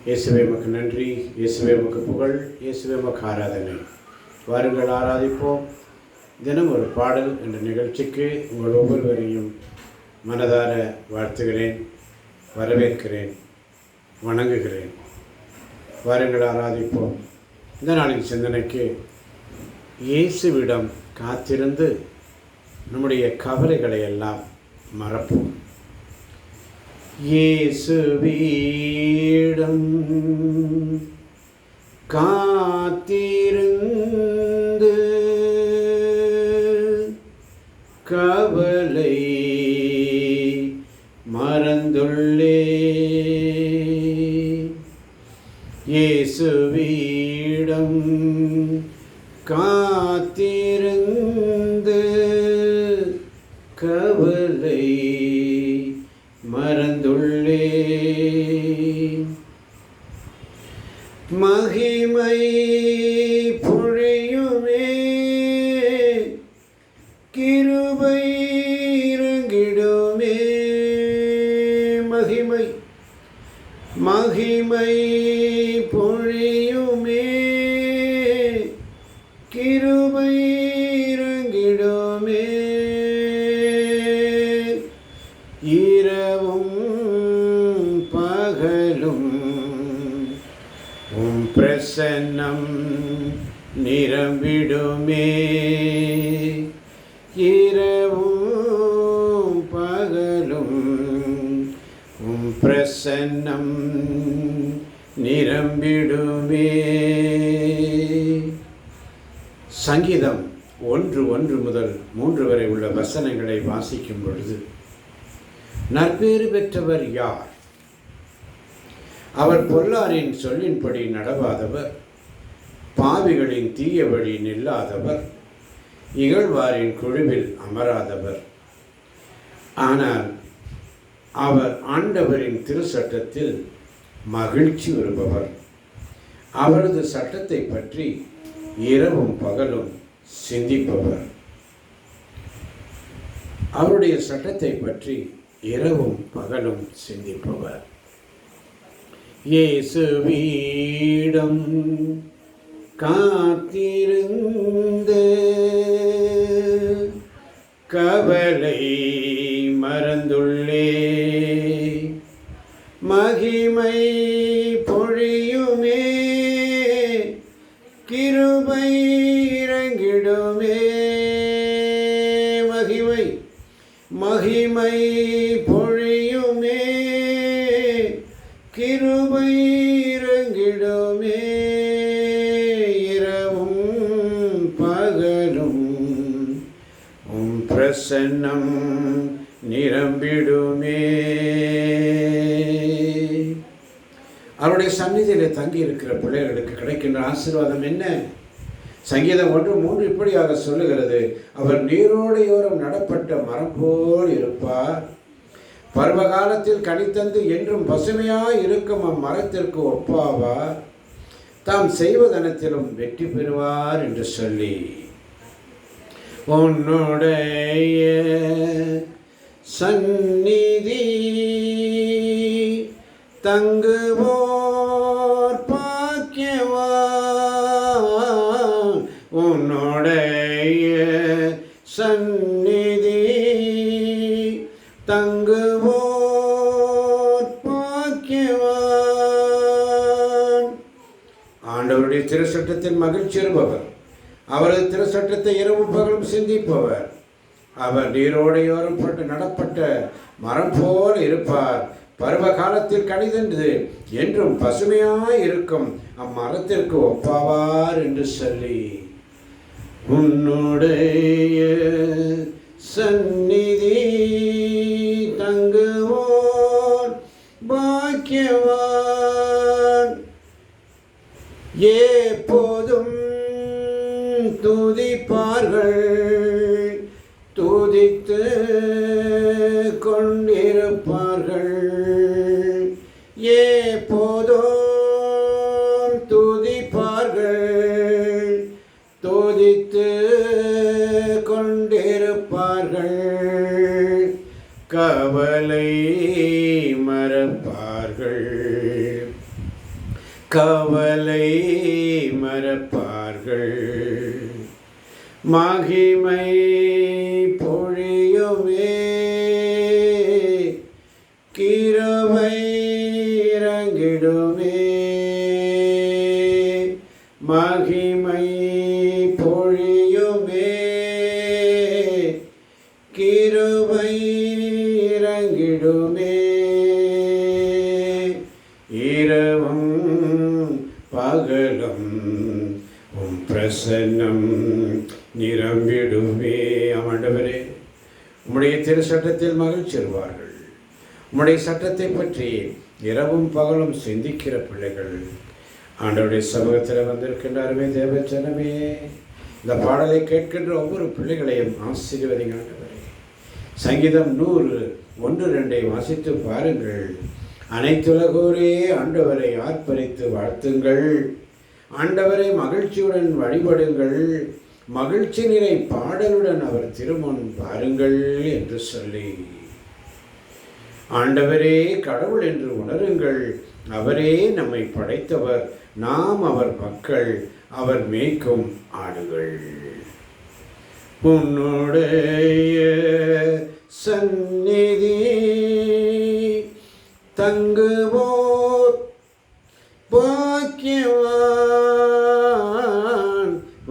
இயேசுவே உமக்கு நன்றி, இயேசுவே உமக்கு புகழ், இயேசுவே உமக்கு ஆராதனை. வாருங்கள் ஆராதிப்போம். தினம் ஒரு பாடல் என்ற நிகழ்ச்சிக்கு உங்கள் ஒவ்வொருவரையும் மனதார வாழ்த்துகிறேன், வரவேற்கிறேன், வணங்குகிறேன். வாருங்கள் ஆராதிப்போம். இந்த நாளின் சிந்தனைக்கு இயேசுவிடம் காத்திருந்து நம்முடைய கவலைகளை எல்லாம் மறப்போம். இயேசுவிடம் காத்திருந்து கவலை மறந்துள்ளே. இயேசுவிடம் காத்திருந்து கவலை மறந்துள்ளே. மகிமை பொழியுமே, கிருபை இறங்கிடுமே. மகிமை மகிமை பொழியுமே, கிருபை இறங்கிடுமே. இரவும் பகலும் உம் பிரசன்னம் நிரம்பிடுமே. இரவும் பகலும் உம் பிரசன்னம் நிரம்பிடுமே. சங்கீதம் 1:1 முதல் 3 வரை உள்ள வசனங்களை வாசிக்கும் பொழுது, நற்பேறு பெற்றவர் யார்? அவர் பொல்லாரின் சொல்லின்படி நடவாதவர், பாவிகளின் தீய வழி நில்லாதவர், இகழ்வாரின் குழுவில் அமராதவர். ஆனால் அவர் ஆண்டவரின் திருச்சட்டத்தில் மகிழ்ச்சி வருபவர். அவரது சட்டத்தை பற்றி இரவும் பகலும் சிந்திப்பவர். அவருடைய சட்டத்தை பற்றி இரவும் பகலும் சிந்திப்பவர். இயேசுவிடம் காத்திருந்து கவலை மறந்துள்ளே. மகிமை பொழியுமே, கிருபை இறங்கிடுமே. மகிமை மகிமை பொழியுமே, கிருபை இறங்கிடுமே. இரவும் பகலும் உம் பிரசன்னம் நிரம்பிடுமே. அவருடைய சந்நிதியில் தங்கி இருக்கிற பிள்ளைகளுக்கு கிடைக்கின்ற ஆசீர்வாதம் என்ன? சங்கீதம் 1:3 இப்படியாக சொல்லுகிறது, அவர் நீரோடையோரம் நடப்பட்ட மரம் போல் இருப்பார். பருவ காலத்தில் கனித்தந்து என்றும் பசுமையாய் இருக்கும் அம்மரத்திற்கு ஒப்பாவார். தாம் செய்வதனத்திலும் வெற்றி பெறுவார் என்று சொல்லி, உன்னுடைய சந்நிதி தங்குவோர் பாக்கியவான். உன்னுடைய சந்நிதி தங்குவோர் பாக்கியவான். ஆண்டவருடைய திருச்சட்டத்தில் மகிழ்ச்சி இருப்பவர், அவரது திருச்சட்டத்தை இரவு பகலும் சிந்திப்பவர். அவர் நீரோடையோரம் போட்டு நடப்பட்ட மரம் போல் இருப்பார். பருவ காலத்தில் கனிதென்று என்றும் பசுமையாய் இருக்கும் அம்மரத்திற்கு ஒப்பாவார் என்று சொல்லி, உன்னுடைய சந்நிதி தங்குவோர் பாக்கியவான். எப்போதும் துதிப்பார்கள், துதித்து கொண்டிருப்பார்கள். எப்போதும் துதிப்பார்கள், துதித்து கொண்டிருப்பார்கள். கவலை மறப்பார்கள். கவலை மறப்பார்கள். மகிமை பொழியுமே, கிருபை இறங்கிடுமே. மகிமை பொழியுமே, கிருபை இறங்கிடுமே. இரவும் பகலும் பிரசன்னம் நிரம்பிடுமே. ஆண்டவரே, உம்முடைய திரு சட்டத்தில் மகிழ்ச்சி வருவார்கள். உம்முடைய சட்டத்தை பற்றி இரவும் பகலும் சிந்திக்கிற பிள்ளைகள் ஆண்டவருடைய சமூகத்தில் வந்திருக்கின்றாருமே. தேவச்சனமே, இந்த பாடலை கேட்கின்ற ஒவ்வொரு பிள்ளைகளையும் ஆசீர்வதிங்க ஆண்டவரே. சங்கீதம் 100:1-2 வாசித்து பாருங்கள். அனைத்துலகோரே ஆண்டவரை ஆர்ப்பரித்து வாழ்த்துங்கள். ஆண்டவரை மகிழ்ச்சியுடன் வழிபடுங்கள். மகிழ்ச்சி நிறை பாடலுடன் அவர் திருமுன் பாருங்கள் என்று சொல்லி, ஆண்டவரே கடவுள் என்று உணருங்கள். அவரே நம்மை படைத்தவர், நாம் அவர் மக்கள், அவர் மேய்க்கும் ஆடுகள். உன்னுடைய சந்நிதி தங்குவோர் பாக்கியவான்.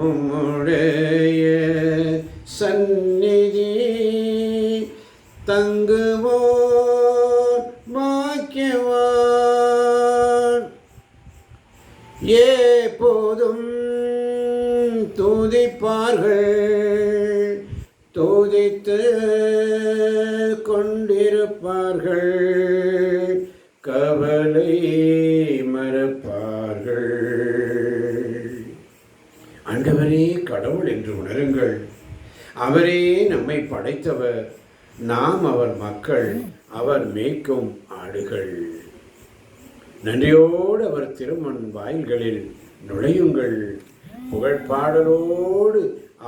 உம்முடைய சந்நிதி தங்குவோர் பாக்கியவான். எப்போதும் துதிப்பார்கள், துதித்து கொண்டிருப்பார்கள். கவலை மறப்பார்கள். ஆண்டவரே கடவுள் என்று உணருங்கள். அவரே நம்மை படைத்தவர், நாம் அவர் மக்கள், அவர் மேய்க்கும் ஆடுகள். நன்றியோடு அவர் திருமண் வாயில்களில் நுழையுங்கள். புகழ் பாடலோடு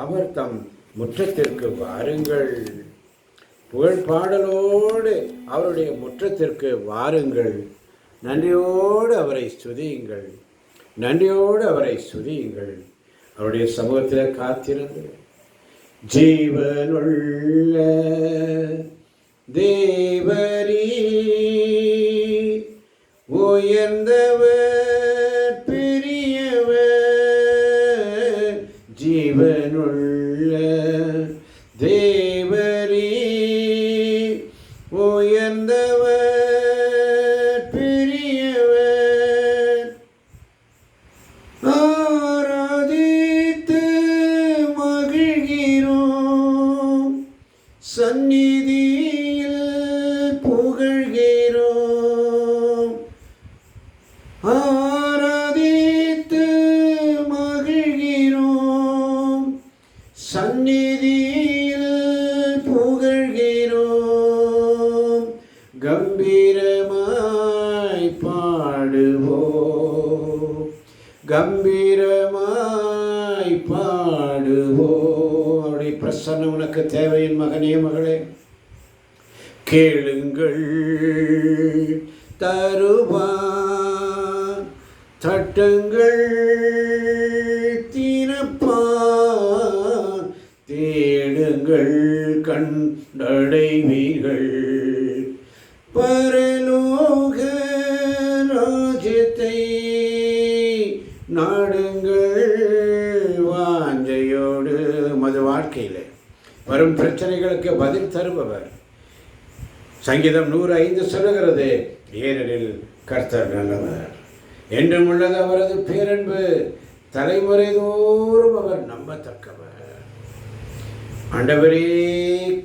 அவர் தம் முற்றத்திற்கு வாருங்கள். புகழ் பாடலோடு அவருடைய முற்றத்திற்கு வாருங்கள். நன்றியோடு அவரை ஸ்துதியுங்கள். நன்றியோடு அவரை ஸ்துதியுங்கள். அவருடைய சமூகத்தில் காத்திருந்து, ஜீவனுள்ள தேவரீ, உயர்ந்தவர் பெரியவர். ஜீவனுள்ள தேவரீ, உயர்ந்தவர் பெரியவர். ஆராதித்து மகிழ்கிறோம், சந்நிதியில் புகழ்கிறோம். ஆராதித்து மகிழ்கிறோம், சந்நிதியில் புகழ்கிறோம். கம்பீரமாய் பாடுவோம், கம்பீரமாய் பாடுவோம். அவருடைய பிரசன்னம் உனக்கு தேவையின் மகனே மகளே, கேளுங்கள் தருவார், தட்டுங்கள் திறப்பார், தேடுங்கள் கண்டடைவீர்கள். பரலோக ராஜ்யத்தை நாடுங்கள் வாஞ்சையோடு. மது வாழ்க்கையில் வரும் பிரச்சனைகளுக்கு பதில் தருபவர். சங்கீதம் 105 சொல்லுகிறது, ஏனெனில் கர்த்தர் நல்லவர், என்றும் உள்ளது அவரது பேரன்பு, தலைமுறை தோறும் அவர் நம்பத்தக்கவர். ஆண்டவரே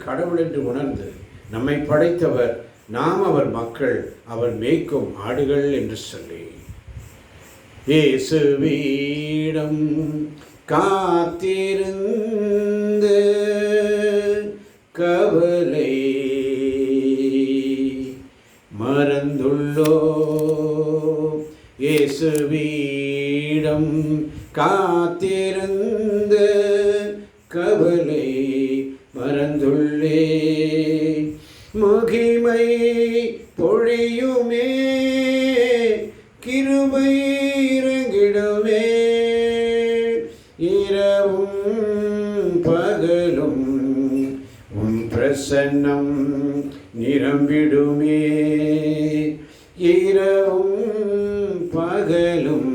கடவுள் என்று உணர்ந்து நம்மை படைத்தவர், நாம் அவர் மக்கள், அவர் மேய்க்கும் ஆடுகள் என்று சொல்லி, இயேசுவிடம் காத்திருந்து கவலை மறந்துள்ளோம். இயேசுவிடம் காத்திருந்து கவலை மறந்துள்ளே. மகிமை பொழியுமே, கிருபை பகலும் உம் பிரசன்னம் நிரம்பிடுமே. இரவும் பகலும்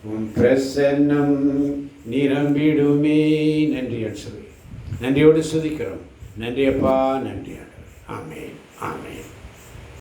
உம் பிரசன்னம் நிரம்பிடுமே. நன்றி சொல்லி நன்றியோடு சுதிக்கிறோம். நன்றி அப்பா, நன்றி ஆண்டவரே. ஆமென், ஆமென்.